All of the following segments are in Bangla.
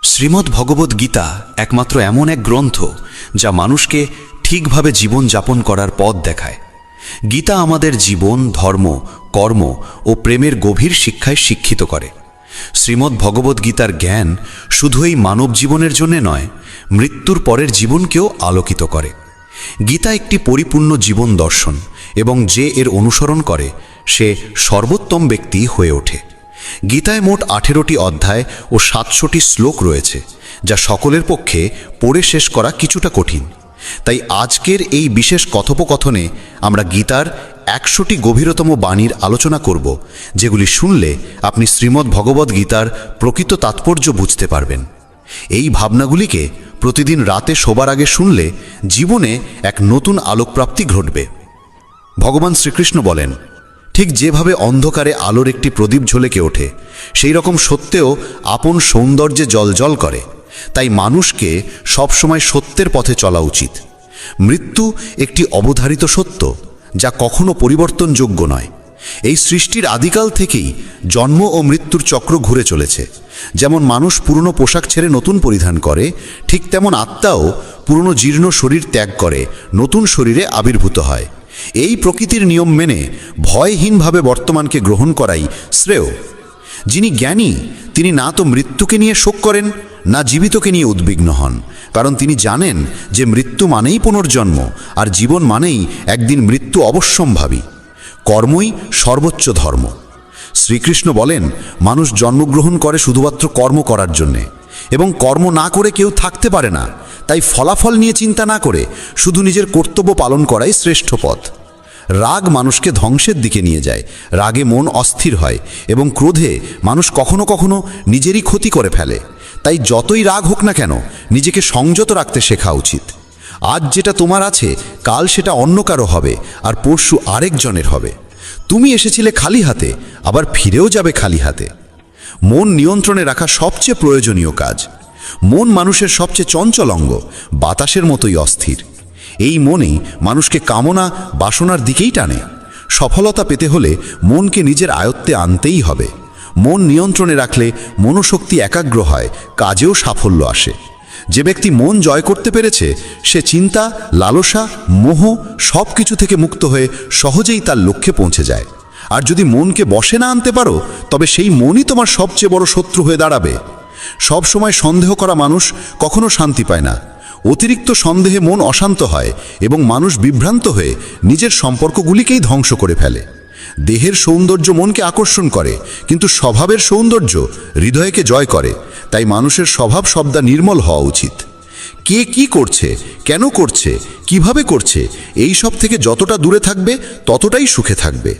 শ্রীমদ্ ভগবদ গীতা একমাত্র এমন এক গ্রন্থ যা মানুষকে ঠিকভাবে জীবন যাপন করার পথ দেখায়। গীতা আমাদের জীবন, ধর্ম, কর্ম ও প্রেমের গভীর শিক্ষায় শিক্ষিত করে। শ্রীমদ্ ভগবদ গীতার জ্ঞান শুধু এই মানব জীবনের জন্য নয়, মৃত্যুর পরের জীবনকেও আলোকিত করে। গীতা একটি পরিপূর্ণ জীবন দর্শন এবং যে এর অনুসরণ করে সে সর্বোত্তম ব্যক্তি হয়ে ওঠে। গীতায় মোট 18টি অধ্যায় ও 700টি শ্লোক রয়েছে, যা সকলের পক্ষে পড়ে শেষ করা কিছুটা কঠিন। তাই আজকের এই বিশেষ কথোপকথনে আমরা গীতার 100টি গভীরতম বাণীর আলোচনা করব, যেগুলি শুনলে আপনি শ্রীমদ্ ভগবদ গীতার প্রকৃত তাৎপর্য বুঝতে পারবেন। এই ভাবনাগুলিকে প্রতিদিন রাতে শোবার আগে শুনলে জীবনে এক নতুন আলোকপ্রাপ্তি ঘটবে। ভগবান শ্রীকৃষ্ণ বলেন, ঠিক যেভাবে অন্ধকারে আলোর একটি প্রদীপ ঝলকে ওঠে, সেই রকম সত্যেও আপন সৌন্দর্যে জ্বলজ্বল করে। তাই মানুষকে সবসময় সত্যের পথে চলা উচিত। মৃত্যু একটি অবধারিত সত্য, যা কখনো পরিবর্তনযোগ্য নয়। এই সৃষ্টির আদিকাল থেকেই জন্ম ও মৃত্যুর চক্র ঘুরে চলেছে। যেমন মানুষ পুরনো পোশাক ছেড়ে নতুন পরিধান করে, ঠিক তেমন আত্মাও পুরনো জীর্ণ শরীর ত্যাগ করে নতুন শরীরে আবির্ভূত হয়। এই প্রকৃতির নিয়ম মেনে ভয়হীনভাবে বর্তমানকে গ্রহণ করাই শ্রেয়। যিনি জ্ঞানী তিনি না তো মৃত্যুকে নিয়ে শোক করেন, না জীবিতকে নিয়ে উদ্বিগ্ন হন, কারণ তিনি জানেন যে মৃত্যু মানেই পুনর্জন্ম, আর জীবন মানেই একদিন মৃত্যু অবশ্যম্ভাবী। কর্মই সর্বোচ্চ ধর্ম। শ্রীকৃষ্ণ বলেন, মানুষ জন্মগ্রহণ করে শুধুমাত্র কর্ম করার জন্যে, এবং কর্ম না করে কেউ থাকতে পারে না। তাই ফলাফল নিয়ে চিন্তা না করে শুধু নিজের কর্তব্য পালন করাই শ্রেষ্ঠ পথ। রাগ মানুষকে ধ্বংসের দিকে নিয়ে যায়। রাগে মন অস্থির হয় এবং ক্রোধে মানুষ কখনো কখনো নিজেরই ক্ষতি করে ফেলে। তাই যতই রাগ হোক না কেন, নিজেকে সংযত রাখতে শেখা উচিত। আজ যেটা তোমার আছে, কাল সেটা অন্য কারো হবে, আর পরশু আরেকজনের হবে। তুমি এসেছিলে খালি হাতে, আবার ফিরেও যাবে খালি হাতে। মন নিয়ন্ত্রণে রাখা সবচেয়ে প্রয়োজনীয় কাজ। মন মানুষের সবচেয়ে চঞ্চল অঙ্গ, বাতাসের মতোই অস্থির। এই মনেই মানুষকে কামনা, বাসনার দিকেই টানে। সফলতা পেতে হলে মনকে নিজের আয়ত্তে আনতেই হবে। মন নিয়ন্ত্রণে রাখলে মনোশক্তি একাগ্র হয়, কাজেও সাফল্য আসে। যে ব্যক্তি মন জয় করতে পেরেছে, সে চিন্তা, লালসা, মোহ সব কিছু থেকে মুক্ত হয়ে সহজেই তার লক্ষ্যে পৌঁছে যায়। আর যদি মনকে বশে না আনতে পারো, তবে সেই মনই তোমার সবচেয়ে বড় শত্রু হয়ে দাঁড়াবে। সব সময় সন্দেহ করা মানুষ কখনো শান্তি পায় না। অতিরিক্ত সন্দেহে মন অশান্ত হয় এবং মানুষ বিভ্রান্ত হয়ে নিজের সম্পর্কগুলিকেই ধ্বংস করে ফেলে। দেহের সৌন্দর্য মনকে আকর্ষণ করে, কিন্তু স্বভাবের সৌন্দর্য হৃদয়কে জয় করে। তাই মানুষের স্বভাব সবদা নির্মল হওয়া উচিত। কে কি করছে, কেন করছে, কিভাবে করছে, এই সব থেকে যতটা দূরে থাকবে ততটাই সুখে থাকবে।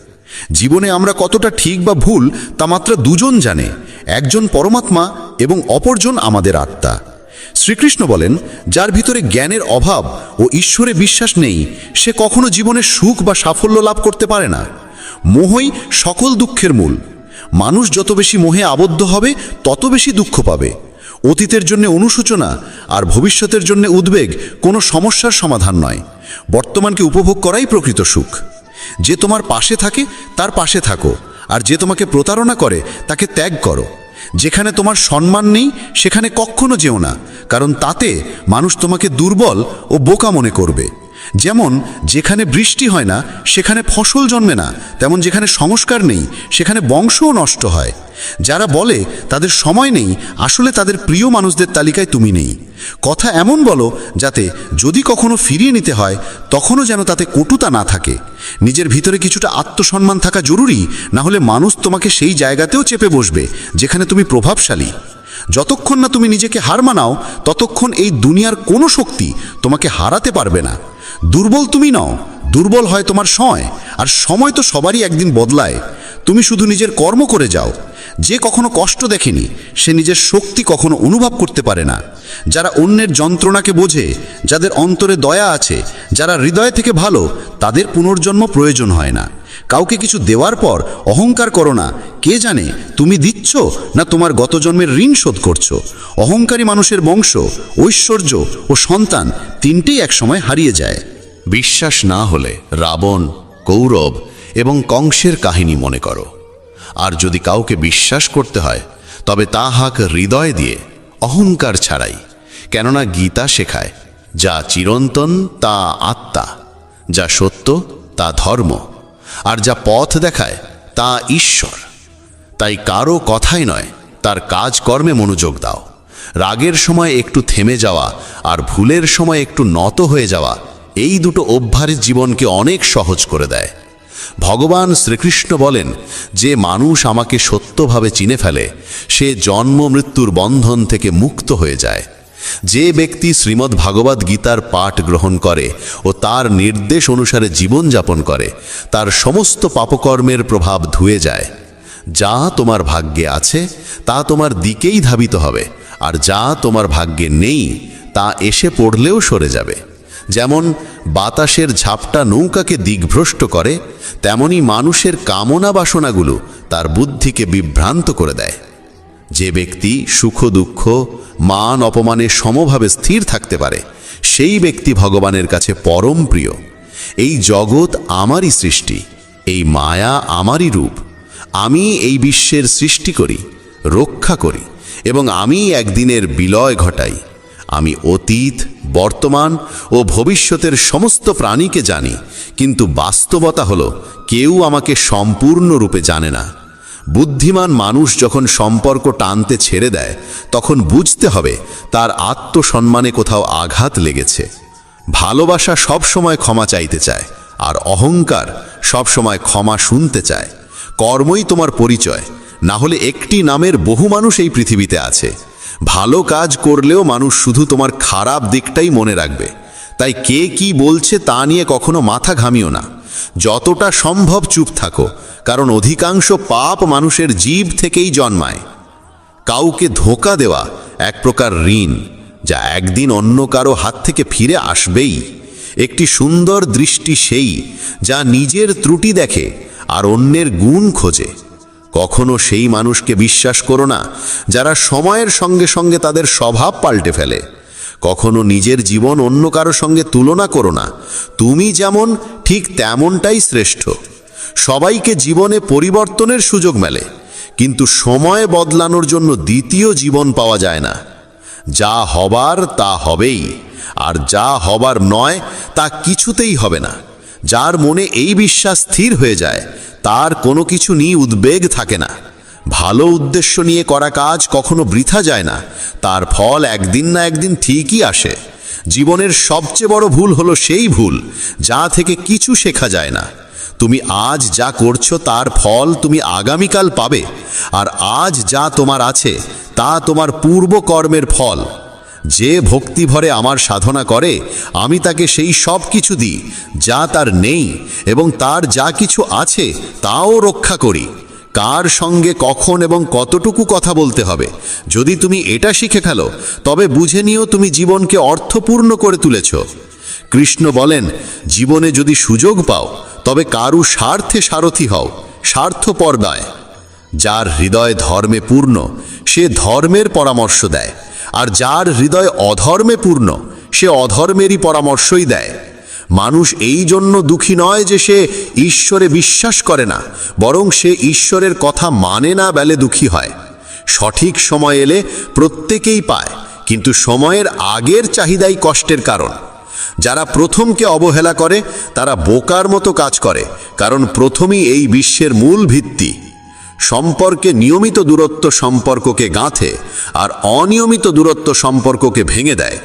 জীবনে আমরা কতটা ঠিক বা ভুল তা মাত্র দুজন জানে, একজন পরমাত্মা এবং অপরজন আমাদের আত্মা। শ্রীকৃষ্ণ বলেন, যার ভিতরে জ্ঞানের অভাব ও ঈশ্বরে বিশ্বাস নেই, সে কখনো জীবনে সুখ বা সাফল্য লাভ করতে পারে না। মোহই সকল দুঃখের মূল। মানুষ যত বেশি মোহে আবদ্ধ হবে, তত বেশি দুঃখ পাবে। অতীতের জন্য অনুশোচনা আর ভবিষ্যতের জন্য উদ্বেগ কোনো সমস্যার সমাধান নয়। বর্তমানকে উপভোগ করাই প্রকৃত সুখ। যে তোমার পাশে থাকে তার পাশে থাকো, আর যে তোমাকে প্রতারণা করে তাকে ত্যাগ করো। যেখানে তোমার সম্মান নেই সেখানে কখনো যেও না, কারণ তাতে মানুষ তোমাকে দুর্বল ও বোকা মনে করবে। যেমন যেখানে বৃষ্টি হয় না সেখানে ফসল জন্মে না, তেমন যেখানে সংস্কার নেই সেখানে বংশও নষ্ট হয়। যারা বলে তাদের সময় নেই, আসলে তাদের প্রিয় মানুষদের তালিকায় তুমি নেই। কথা এমন বলো যাতে যদি কখনো ফিরিয়ে নিতে হয় তখনও যেন তাতে কটুতা না থাকে। নিজের ভিতরে কিছুটা আত্মসম্মান থাকা জরুরি, না হলে মানুষ তোমাকে সেই জায়গাতেও চেপে বসবে যেখানে তুমি প্রভাবশালী। যতক্ষণ না তুমি নিজেকে হার মানাও, ততক্ষণ এই দুনিয়ার কোনো শক্তি তোমাকে হারাতে পারবে না। দুর্বল তুমি নও, দুর্বল হয় তোমার সময়, আর সময় তো সবারই একদিন বদলায়। তুমি শুধু নিজের কর্ম করে যাও। যে কখনো কষ্ট দেখেনি সে নিজের শক্তি কখনো অনুভব করতে পারে না। যারা অন্যের যন্ত্রণাকে বোঝে, যাদের অন্তরে দয়া আছে, যারা হৃদয় থেকে ভালো, তাদের পুনর্জন্ম প্রয়োজন হয় না। কাউকে কিছু দেওয়ার পর অহংকার করো না। কে জানে তুমি দিচ্ছ না তোমার গত জন্মের ঋণ শোধ করছো। অহংকারী মানুষের বংশ, ঐশ্বর্য ও সন্তান তিনটেই একসময় হারিয়ে যায়। বিশ্বাস না হলে রাবণ, কৌরব এবং কংসের কাহিনী মনে করো। আর যদি কাউকে বিশ্বাস করতে হয়, তবে তা হাক হৃদয় দিয়ে, অহংকার ছাড়াই। কেননা গীতা শেখায়, যা চিরন্তন তা আত্মা, যা সত্য তা ধর্ম, আর যা পথ দেখায় তা ঈশ্বর। তাই কারো কথাই নয়, তার কাজকর্মে মনোযোগ দাও। রাগের সময় একটু থেমে যাওয়া আর ভুলের সময় একটু নত হয়ে যাওয়া, এই দুটো অভ্যাস জীবনকে অনেক সহজ করে দেয়। ভগবান শ্রীকৃষ্ণ বলেন, যে মানুষ আমাকে সত্যভাবে চিনে ফেলে সে জন্ম মৃত্যুর বন্ধন থেকে মুক্ত হয়ে যায়। যে ব্যক্তি শ্রীমদ্ ভাগবত গীতার পাঠ গ্রহণ করে ও তার নির্দেশ অনুসারে জীবনযাপন করে, তার সমস্ত পাপকর্মের প্রভাব ধুয়ে যায়। যা তোমার ভাগ্যে আছে তা তোমার দিকেই ধাবিত হবে, আর যা তোমার ভাগ্যে নেই তা এসে পড়লেও সরে যাবে। যেমন বাতাসের ঝাপটা নৌকাকে দিগ্ভ্রষ্ট করে, তেমনি মানুষের কামনা বাসনাগুলো তার বুদ্ধিকে বিভ্রান্ত করে দেয়। যে ব্যক্তি সুখ দুঃখ মান অপমানে সমভাবে স্থির থাকতে পারে, সেই ব্যক্তি ভগবানের কাছে পরম প্রিয়। এই জগৎ আমারই সৃষ্টি, এই মায়া আমারই রূপ। আমি এই বিশ্বের সৃষ্টি করি, রক্ষা করি এবং আমি একদিনের বিলয় ঘটাই। আমি অতীত, বর্তমান ও ভবিষ্যতের সমস্ত প্রাণীকে জানি, কিন্তু বাস্তবতা হলো কেউ আমাকে সম্পূর্ণরূপে জানে না। বুদ্ধিমান মানুষ যখন সম্পর্ক টানতে ছেড়ে দেয়, তখন বুঝতে হবে তার আত্মসম্মানে কোথাও আঘাত লেগেছে। ভালোবাসা সবসময় ক্ষমা চাইতে চায়, আর অহংকার সবসময় ক্ষমা শুনতে চায়। কর্মই তোমার পরিচয়, না হলে একটি নামের বহু মানুষ এই পৃথিবীতে আছে। ভালো কাজ করলেও মানুষ শুধু তোমার খারাপ দিকটাই মনে রাখবে। তাই কে কি বলছে তা নিয়ে কখনো মাথা ঘামিও না। যতটা সম্ভব চুপ থাকো, কারণ অধিকাংশ পাপ মানুষের জীব থেকেই জন্মায়। কাউকে ধোঁকা দেওয়া এক প্রকার ঋণ, যা একদিন অন্য কারো হাত থেকে ফিরে আসবেই। একটি সুন্দর দৃষ্টি সেই যা নিজের ত্রুটি দেখে আর অন্যের গুণ খোঁজে। কখনো সেই মানুষকে বিশ্বাস করো না যারা সময়ের সঙ্গে সঙ্গে তাদের স্বভাব পাল্টে ফেলে। কখনো নিজের জীবন অন্য কারো সঙ্গে তুলনা করো না। তুমি যেমন ঠিক তেমনটাই শ্রেষ্ঠ। সবাইকে জীবনে পরিবর্তনের সুযোগ মেলে, কিন্তু সময় বদলানোর জন্য দ্বিতীয় জীবন পাওয়া যায় না। যা হবার তা হবেই, আর যা হবার নয় তা কিছুতেই হবে না। যার মনে এই বিশ্বাস স্থির হয়ে যায়, তার কোনো কিছু নিয়ে উদ্বেগ থাকে না। ভালো উদ্দেশ্য নিয়ে করা কাজ কখনো বৃথা যায় না, তার ফল একদিন না একদিন ঠিকই আসে। জীবনের সবচেয়ে বড় ভুল হলো সেই ভুল যা থেকে কিছু শেখা যায় না। তুমি আজ যা করছো তার ফল তুমি আগামীকাল পাবে, আর আজ যা তোমার আছে তা তোমার পূর্ব কর্মের ফল। যে ভক্তি ভরে আমার সাধনা করে, আমি তাকে সেই সব কিছু দিই যা তার নেই, এবং তার যা কিছু আছে তাও রক্ষা করি। কার সঙ্গে কখন এবং কতটুকু কথা বলতে হবে, যদি তুমি এটা শিখে ফেলো, তবে বুঝে নিও তুমি জীবনকে অর্থপূর্ণ করে তুলেছ। কৃষ্ণ বলেন, জীবনে যদি সুযোগ পাও তবে কারু স্বার্থে সারথি হও, স্বার্থপর নয়। যার হৃদয় ধর্মে পূর্ণ সে ধর্মের পরামর্শ দেয়, আর যার হৃদয় অধর্মে পূর্ণ সে অধর্মেরই পরামর্শই দেয়। মানুষ এই জন্য দুঃখী নয় যে সে ঈশ্বরে বিশ্বাস করে না, বরং সে ঈশ্বরের কথা মানে না বলে দুঃখী হয়। সঠিক সময় এলে প্রত্যেকেই পায়, কিন্তু সময়ের আগের চাহিদাই কষ্টের কারণ। যারা প্রথমকে অবহেলা করে তারা বোকার মতো কাজ করে, কারণ প্রথমই এই বিশ্বের মূল ভিত্তি। সম্পর্কে নিয়মিত দূরত্ব সম্পর্ককে গাঁথে, আর অনিয়মিত দূরত্ব সম্পর্ককে ভেঙে দেয়।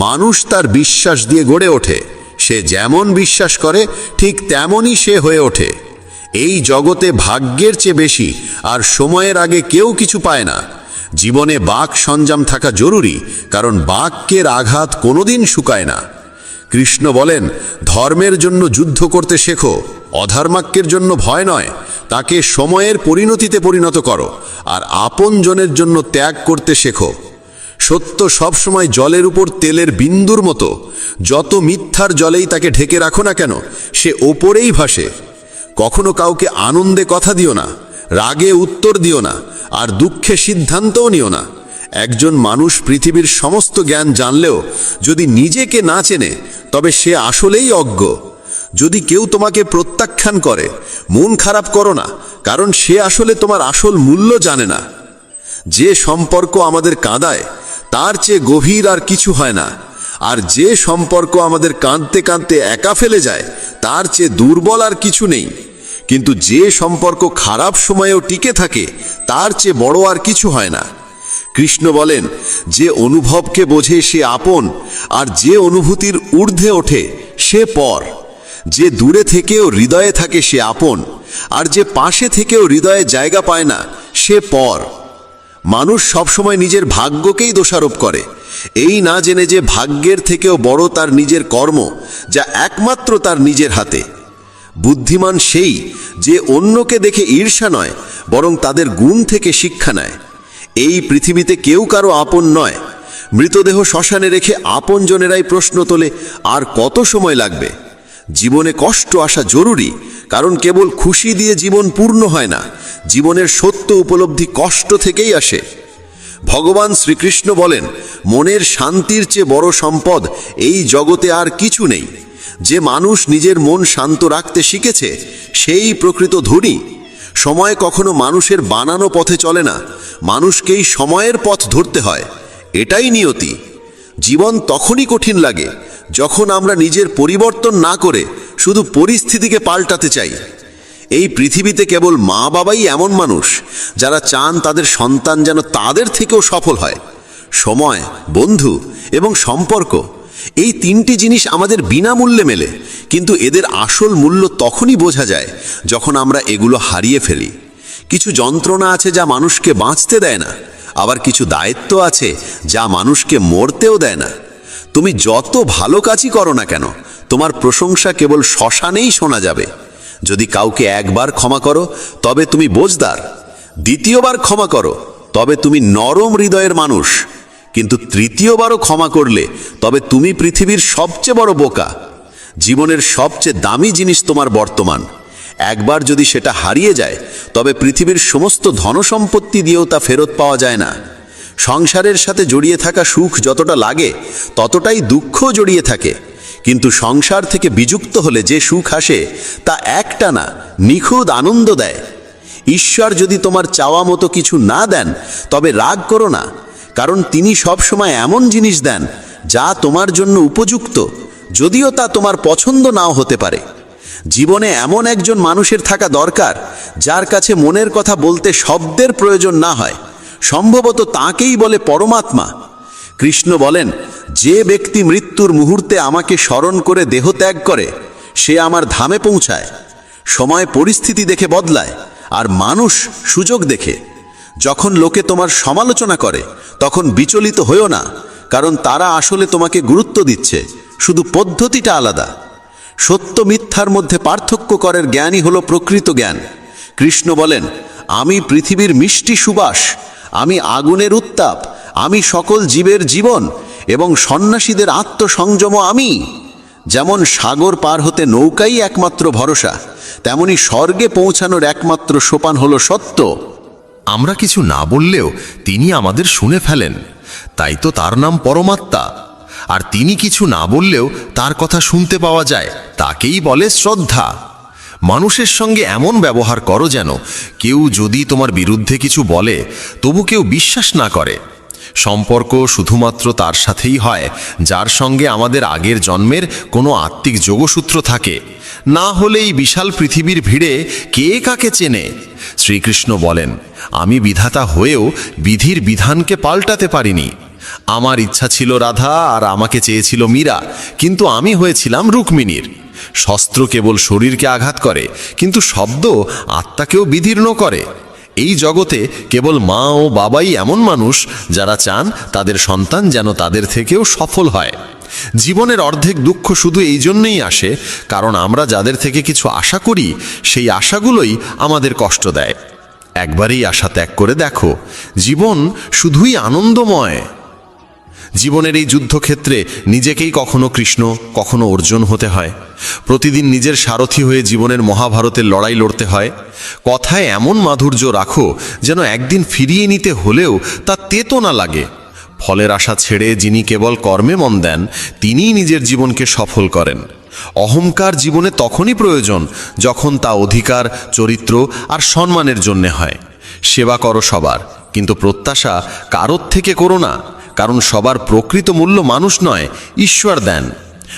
মানুষ তার বিশ্বাস দিয়ে গড়ে ওঠে, সে যেমন বিশ্বাস করে ঠিক তেমনই সে হয়ে ওঠে। এই জগতে ভাগ্যের চেয়ে বেশি আর সময়ের আগে কেউ কিছু পায় না। জীবনে বাক সঞ্জাম থাকা জরুরি, কারণ বাক্যের আঘাত কোনোদিন শুকায় না। কৃষ্ণ বলেন, ধর্মের জন্য যুদ্ধ করতে শেখো, অধর্মাক্যের জন্য ভয় নয়। তাকে সময়ের পরিণতিতে পরিণত করো, আর আপনজনের জন্য ত্যাগ করতে শেখো। সত্য সবসময় জলের উপর তেলের বিন্দুর মতো, যত মিথ্যার জলেই তাকে ঢেকে রাখো না কেন, সে ওপরেই ভাসে। কখনো কাউকে আনন্দে কথা দিও না, রাগে উত্তর দিও না, আর দুঃখে সিদ্ধান্তও নিও না। একজন মানুষ পৃথিবীর সমস্ত জ্ঞান জানলেও যদি নিজেকে না চেনে, তবে সে আসলেই অজ্ঞ। যদি কেউ তোমাকে প্রত্যাখ্যান করে, মন খারাপ করো না, কারণ সে আসলে তোমার আসল মূল্য জানে না। যে সম্পর্ক আমাদের কাঁদায় তার চেয়ে গভীর আর কিছু হয় না। আর যে সম্পর্ক আমাদের কাঁদতে কাঁদতে একা ফেলে যায়, তার চেয়ে দুর্বল আর কিছু নেই। কিন্তু যে সম্পর্ক খারাপ সময়েও টিকে থাকে, তার চেয়ে বড় আর কিছু হয় না। কৃষ্ণ বলেন, যে অনুভবকে বোঝে সে আপন, আর যে অনুভূতির ঊর্ধ্বে ওঠে সে পর। যে দূরে থেকেও হৃদয়ে থাকে সে আপন, আর যে পাশে থেকেও হৃদয়ে জায়গা পায় না সে পর। মানুষ সবসময় নিজের ভাগ্যকেই দোষারোপ করে, এই না জেনে যে ভাগ্যের থেকেও বড় তার নিজের কর্ম, যা একমাত্র তার নিজের হাতে। বুদ্ধিমান সেই যে অন্যকে দেখে ঈর্ষা নয়, বরং তাদের গুণ থেকে শিক্ষা নেয়। এই পৃথিবীতে কেউ কারো আপন নয়। মৃতদেহ শ্মশানে রেখে আপনজনেরাই প্রশ্ন তোলে, আর কত সময় লাগবে? জীবনে কষ্ট আসা জরুরি, কারণ কেবল খুশি দিয়ে জীবন পূর্ণ হয় না। জীবনের সত্য উপলব্ধি কষ্ট থেকেই আসে। ভগবান শ্রীকৃষ্ণ বলেন, মনের শান্তির চেয়ে বড় সম্পদ এই জগতে আর কিছু নেই। যে মানুষ নিজের মন শান্ত রাখতে শিখেছে, সেই প্রকৃত ধনী। সময় কখনো মানুষের বানানো পথে চলে না, মানুষকেই সময়ের পথ ধরতে হয়। এটাই নিয়তি। জীবন তখনই কঠিন লাগে যখন আমরা নিজের পরিবর্তন না করে শুধু পরিস্থিতিকে পাল্টাতে চাই। এই পৃথিবীতে কেবল মা বাবাই এমন মানুষ যারা চান তাদের সন্তান যেন তাদের থেকেও সফল হয়। সময়, বন্ধু এবং সম্পর্ক, এই তিনটি জিনিস আমাদের বিনামূল্যে মেলে, কিন্তু এদের আসল মূল্য তখনই বোঝা যায় যখন আমরা এগুলো হারিয়ে ফেলি। কিছু যন্ত্রণা আছে যা মানুষকে বাঁচতে দেয় না, আবার কিছু দায়িত্ব আছে যা মানুষকে মরতেও দেয় না। তুমি যত ভালো কাজই করো না কেন, তোমার প্রশংসা কেবল শ্মশানেই শোনা যাবে। যদি কাউকে একবার ক্ষমা করো, তবে তুমি বোঝদার। দ্বিতীয়বার ক্ষমা করো, তবে তুমি নরম হৃদয়ের মানুষ। কিন্তু তৃতীয়বারও ক্ষমা করলে তবে তুমি পৃথিবীর সবচেয়ে বড় বোকা। জীবনের সবচেয়ে দামি জিনিস তোমার বর্তমান। একবার যদি সেটা হারিয়ে যায়, তবে পৃথিবীর সমস্ত ধনসম্পত্তি দিয়েও তা ফেরত পাওয়া যায় না। সংসারের সাথে জড়িয়ে থাকা সুখ যতটা লাগে, ততটাই দুঃখও জড়িয়ে থাকে। কিন্তু সংসার থেকে বিযুক্ত হলে যে সুখ আসে, তা একটানা নিখুঁত আনন্দ দেয়। ঈশ্বর যদি তোমার চাওয়া মতো কিছু না দেন, তবে রাগ করো না, কারণ তিনি সবসময় এমন জিনিস দেন যা তোমার জন্য উপযুক্ত, যদিও তা তোমার পছন্দ নাও হতে পারে। জীবনে এমন একজন মানুষের থাকা দরকার, যার কাছে মনের কথা বলতে শব্দের প্রয়োজন না হয়। সম্ভবত তাকেই বলে পরমাত্মা। কৃষ্ণ বলেন, যে ব্যক্তি মৃত্যুর মুহূর্তে আমাকে স্মরণ করে দেহ ত্যাগ করে, সে আমার ধামে পৌঁছায়। সময় পরিস্থিতি দেখে বদলায়, আর মানুষ সুযোগ দেখে। যখন লোকে তোমার সমালোচনা করে, তখন বিচলিত হইও না, কারণ তারা আসলে তোমাকে গুরুত্ব দিচ্ছে, শুধু পদ্ধতিটা আলাদা। সত্য মিথ্যার মধ্যে পার্থক্য করার জ্ঞানই হলো প্রকৃত জ্ঞান। কৃষ্ণ বলেন, আমি পৃথিবীর মিষ্টি সুবাস, আমি আগুনের উত্তাপ, আমি সকল জীবের জীবন এবং সন্ন্যাসীদের আত্মসংযম আমি। যেমন সাগর পার হতে নৌকাই একমাত্র ভরসা, তেমনি স্বর্গে পৌঁছানোর একমাত্র সোপান হলো সত্য। আমরা কিছু না বললেও তিনি আমাদের শুনে ফেলেন, তাই তো তার নাম পরমাত্মা। আর তিনি কিছু না বললেও তার কথা শুনতে পাওয়া যায়, তাকেই বলে শ্রদ্ধা। মানুষের সঙ্গে এমন ব্যবহার করো যেন কেউ যদি তোমার বিরুদ্ধে কিছু বলে, তবু কেউ বিশ্বাস না করে। সম্পর্ক শুধুমাত্র তার সাথেই হয় যার সঙ্গে আমাদের আগের জন্মের কোনো আত্মিক যোগসূত্র থাকে, না হলে এই বিশাল পৃথিবীর ভিড়ে কে কাকে চেনে। শ্রীকৃষ্ণ বলেন, আমি বিধাতা হয়েও বিধির বিধানকে পাল্টাতে পারিনি। আমার ইচ্ছা ছিল রাধা, আর আমাকে চেয়েছিল মীরা, কিন্তু আমি হয়েছিলাম রুক্মিণীর। শস্ত্র কেবল শরীরকে আঘাত করে, কিন্তু শব্দ আত্মাকেও বিদীর্ণ করে। এই জগতে কেবল মা ও বাবাই এমন মানুষ যারা চান তাদের সন্তান যেন তাদের থেকেও সফল হয়। জীবনের অর্ধেক দুঃখ শুধু এই জন্যই আসে, কারণ আমরা যাদের থেকে কিছু আশা করি, সেই আশাগুলোই আমাদের কষ্ট দেয়। একবারই আশা ত্যাগ করে দেখো, জীবন শুধুই আনন্দময়। জীবনের এই যুদ্ধক্ষেত্রে নিজেকেই কখনো কৃষ্ণ, কখনো অর্জুন হতে হয়। প্রতিদিন নিজের সারথি হয়ে জীবনের মহাভারতের লড়াই লড়তে হয়। কথায় এমন মাধুর্য রাখো যেন একদিন ফিরিয়ে নিতে হলেও তা তেতো না লাগে। ফলের আশা ছেড়ে যিনি কেবল কর্মে মন দেন, তিনিই নিজের জীবনকে সফল করেন। অহংকার জীবনে তখনই প্রয়োজন যখন তা অধিকার, চরিত্র আর সম্মানের জন্যে হয়। সেবা করো সবার, কিন্তু প্রত্যাশা কারোর থেকে করো না, কারণ সবার প্রকৃত মূল্য মানুষ নয়, ঈশ্বর দেন।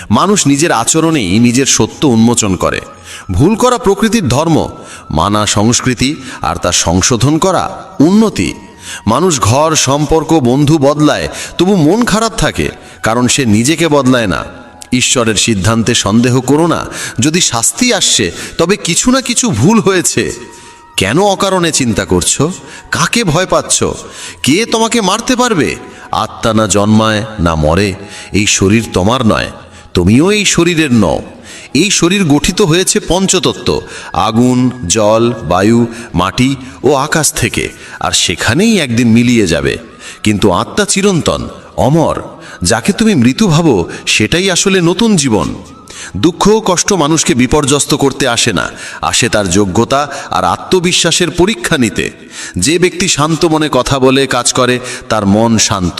মানুষ নিজের আচরণেই নিজের সত্য উন্মোচন করে। ভুল করা প্রকৃতির ধর্ম, মানা সংস্কৃতি, আর তা সংশোধন করা উন্নতি। মানুষ ঘর, সম্পর্ক, বন্ধু বদলায়, তবু মন খারাপ থাকে, কারণ সে নিজেকে বদলায় না। ঈশ্বরের সিদ্ধান্তে সন্দেহ করো না। যদি শাস্তি আসছে, তবে কিছু না কিছু ভুল হয়েছে। কেন অকারণে চিন্তা করছো? কাকে ভয় পাচ্ছ? কে তোমাকে মারতে পারবে? আত্মা না জন্মায় না মরে। এই শরীর তোমার নয়, তুমিও এই শরীরের নও। এই শরীর গঠিত হয়েছে পঞ্চতত্ত্ব, আগুন, জল, বায়ু, মাটি ও আকাশ থেকে, আর সেখানেই একদিন মিলিয়ে যাবে। কিন্তু আত্মা চিরন্তন, অমর। যাকে তুমি মৃত্যু ভাবো, সেটাই আসলে নতুন জীবন। দুঃখ ও কষ্ট মানুষকে বিপর্যস্ত করতে আসে না, আসে তার যোগ্যতা আর আত্মবিশ্বাসের পরীক্ষা নিতে। যে ব্যক্তি শান্ত মনে কথা বলে, কাজ করে, তার মন শান্ত।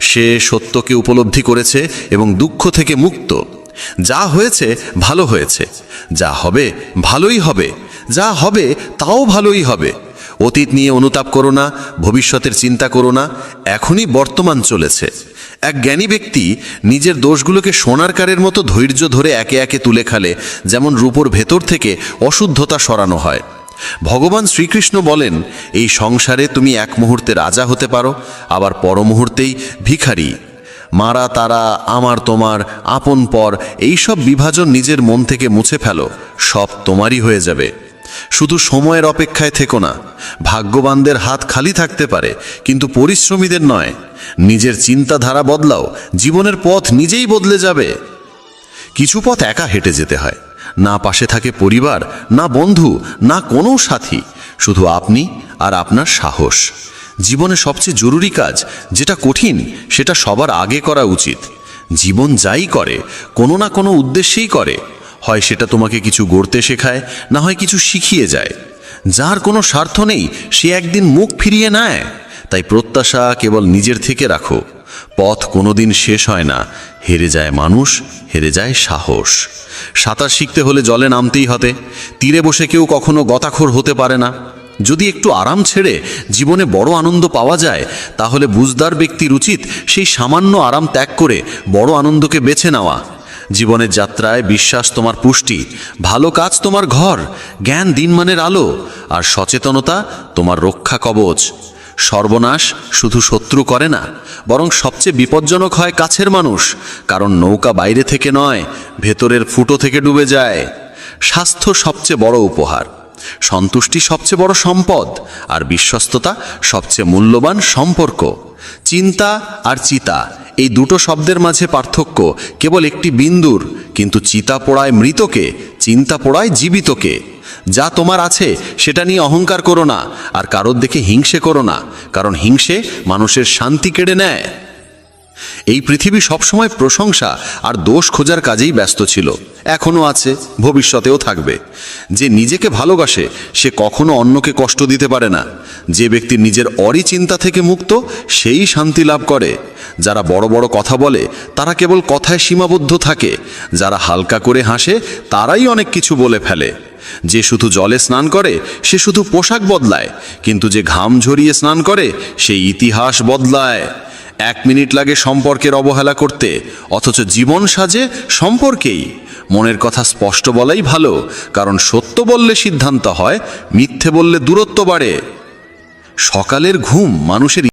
সে সত্যকে উপলব্ধি করেছে এবং দুঃখ থেকে মুক্ত। যা হয়েছে ভালো হয়েছে, যা হবে ভালোই হবে, যা হবে তাও ভালোই হবে। অতীত নিয়ে অনুতাপ করো না, ভবিষ্যতের চিন্তা করো না, এখনই বর্তমান চলেছে। এক জ্ঞানী ব্যক্তি নিজের দোষগুলোকে সোনার কারের মতো ধৈর্য ধরে একে একে তুলে খালে, যেমন রূপোর ভেতর থেকে অশুদ্ধতা সরানো হয়। ভগবান শ্রীকৃষ্ণ বলেন, এই সংসারে তুমি এক মুহূর্তে রাজা হতে পারো, আবার পর মুহূর্তেই ভিখারি। মারা তারা, আমার তোমার, আপন পর, এইসব বিভাজন নিজের মন থেকে মুছে ফেলো, সব তোমারই হয়ে যাবে। শুধু সময়ের অপেক্ষায় থেকো না। ভাগ্যবানদের হাত খালি থাকতে পারে, কিন্তু পরিশ্রমীদের নয়। নিজের চিন্তাধারা বদলাও, জীবনের পথ নিজেই বদলে যাবে। কিছু পথ একা হেঁটে যেতে হয়, না পাশে থাকে পরিবার, না বন্ধু, না কোনো সাথী, শুধু আপনি আর আপনার সাহস। জীবনে সবচেয়ে জরুরি কাজ, যেটা কঠিন, সেটা সবার আগে করা উচিত। জীবন যাই করে, কোনো না কোনো উদ্দেশ্যেই করে। হয় সেটা তোমাকে কিছু গড়তে শেখায়, না হয় কিছু শিখিয়ে যায়। যার কোনো স্বার্থ নেই, সে একদিন মুখ ফিরিয়ে নেয়। তাই প্রত্যাশা কেবল নিজের থেকে রাখো। পথ কোনোদিন শেষ হয় না। হেরে যায় মানুষ, হেরে যায় সাহস। সাঁতার শিখতে হলে জলে নামতেই হবে। তীরে বসে কেউ কখনো গতাখোর হতে পারে না। যদি একটু আরাম ছেড়ে জীবনে বড় আনন্দ পাওয়া যায়, তাহলে বুঝদার ব্যক্তির উচিত সেই সামান্য আরাম ত্যাগ করে বড় আনন্দকে বেছে নেওয়া। জীবনের যাত্রায় বিশ্বাস তোমার পুষ্টি, ভালো কাজ তোমার ঘর, জ্ঞান দিনমানের আলো, আর সচেতনতা তোমার রক্ষা কবচ। সর্বনাশ শুধু শত্রু করে না, বরং সবচেয়ে বিপজ্জনক হয় কাছের মানুষ, কারণ নৌকা বাইরে থেকে নয়, ভেতরের ফুটো থেকে ডুবে যায়। স্বাস্থ্য সবচেয়ে বড় উপহার, সন্তুষ্টি সবচেয়ে বড় সম্পদ, আর বিশ্বস্ততা সবচেয়ে মূল্যবান সম্পর্ক। চিন্তা আর চিতা, এই দুটো শব্দের মাঝে পার্থক্য কেবল একটি বিন্দুর, কিন্তু চিতা পোড়ায় মৃতকে, চিন্তা পোড়ায় জীবিতকে। যা তোমার আছে সেটা নিয়ে অহংকার করো না, আর কারোর দেখে হিংসে করো না, কারণ হিংসে মানুষের শান্তি কেড়ে নেয়। এই পৃথিবী সবসময় প্রশংসা আর দোষ খোঁজার কাজেই ব্যস্ত ছিল, এখনও আছে, ভবিষ্যতেও থাকবে। যে নিজেকে ভালোবাসে সে কখনো অন্যকে কষ্ট দিতে পারে না। যে ব্যক্তি নিজের চিন্তা থেকে মুক্ত, সেই শান্তি লাভ করে। যারা বড় বড় কথা বলে, তারা কেবল কথায় সীমাবদ্ধ থাকে। যারা হালকা করে হাসে, তারাই অনেক কিছু বলে ফেলে। যে শুধু জলে স্নান করে, সে শুধু পোশাক বদলায়, কিন্তু যে ঘাম ঝরিয়ে স্নান করে, সেই ইতিহাস বদলায়। 1 মিনিট লাগে সম্পর্কের অবহেলা করতে, অথচ জীবন সাজে সম্পর্কেই। মনের কথা স্পষ্ট বলাই ভালো, কারণ সত্য বললে সিদ্ধান্ত হয়, মিথ্যে বললে দূরত্ব বাড়ে। সকালের ঘুম মানুষের